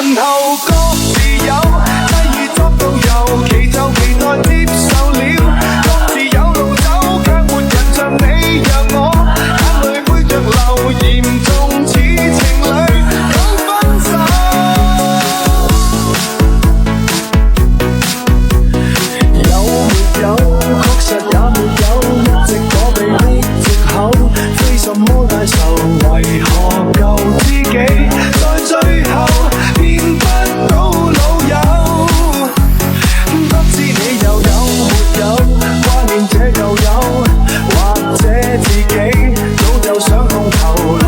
飯後各自有，際遇作導遊，期就期待接受了，各自有路走，卻沒人像你讓我眼淚背着流，嚴重似情侶講分手。有沒有？確實也沒有，一直躲避的藉口，非什麼大仇，為何舊知己在最後變不到老友？不知你又有沒有掛念這舊友，或者自己早就想通透，來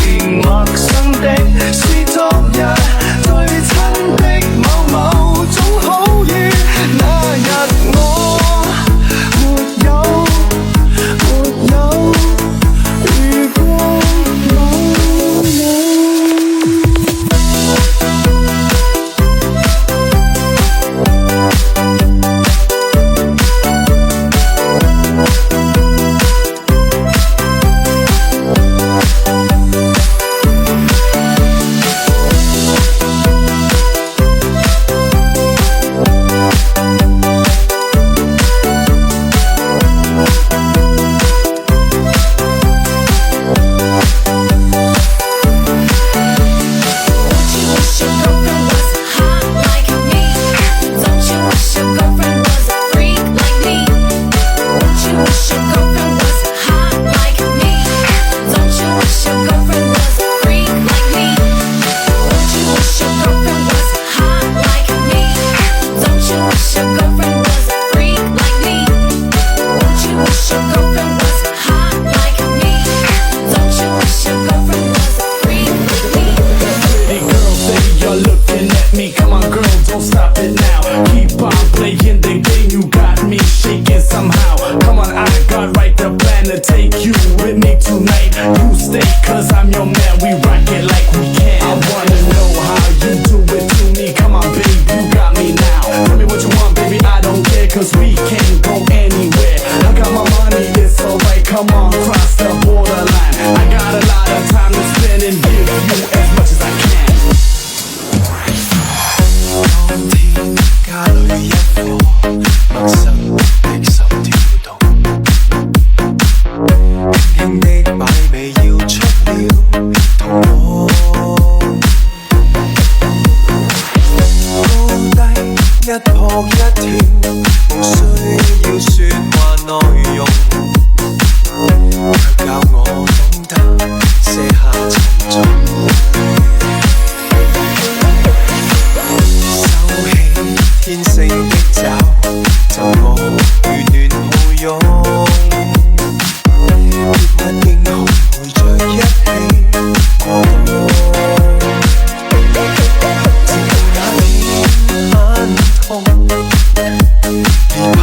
年陌生的是昨日最親的某某，總好於那日我沒有遇過某某。你怕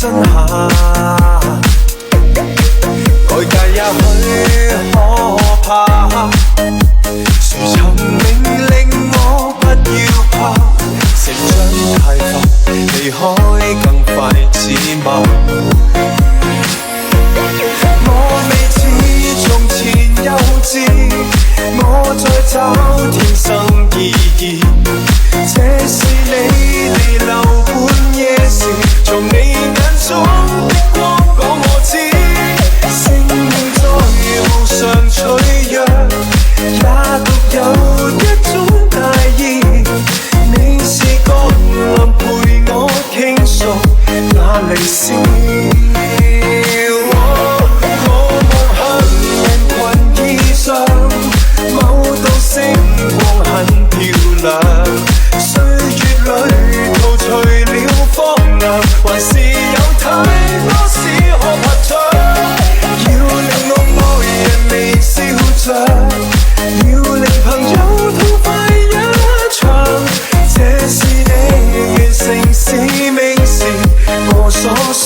身下，外界也許可怕，誰曾命令我不要怕？成長太快，離開更快似嗎？我未似從前幼稚，我在找天生意義。這是你離流半夜時，從你眼中的光講我知，星空在路上脆弱，也獨有一種大意。你是降臨陪我傾訴那離詩。還是有太多事可拍出，要令我愛人微笑着，要令朋友痛快一場。這是你完成使命時我所想。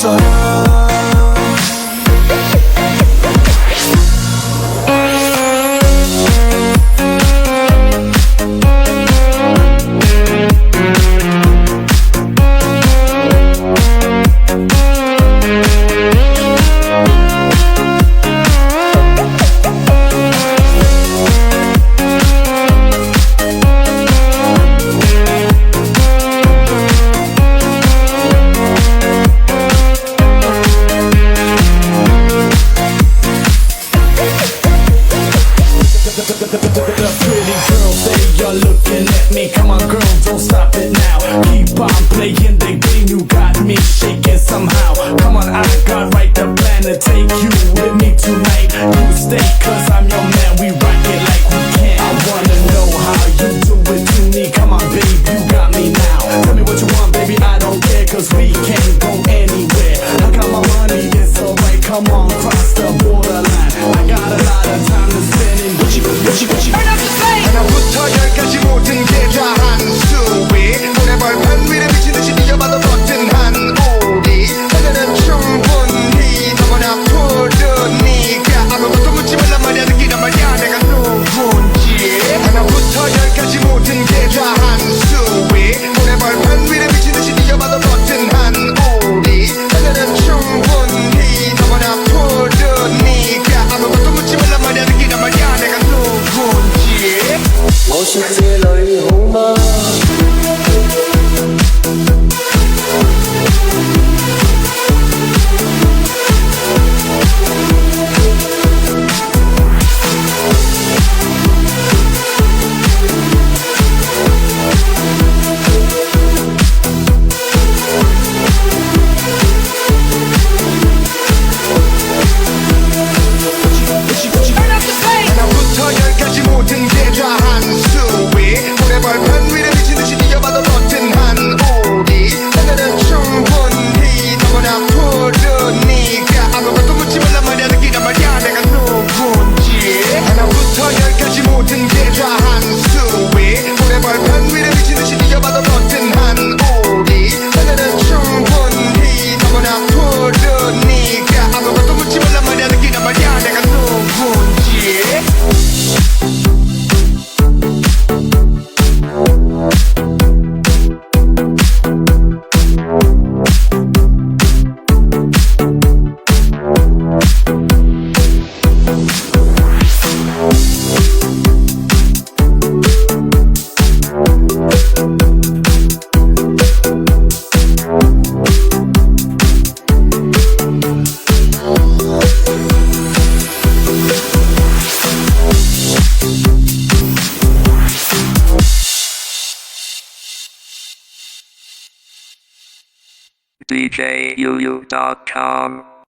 DJUU.com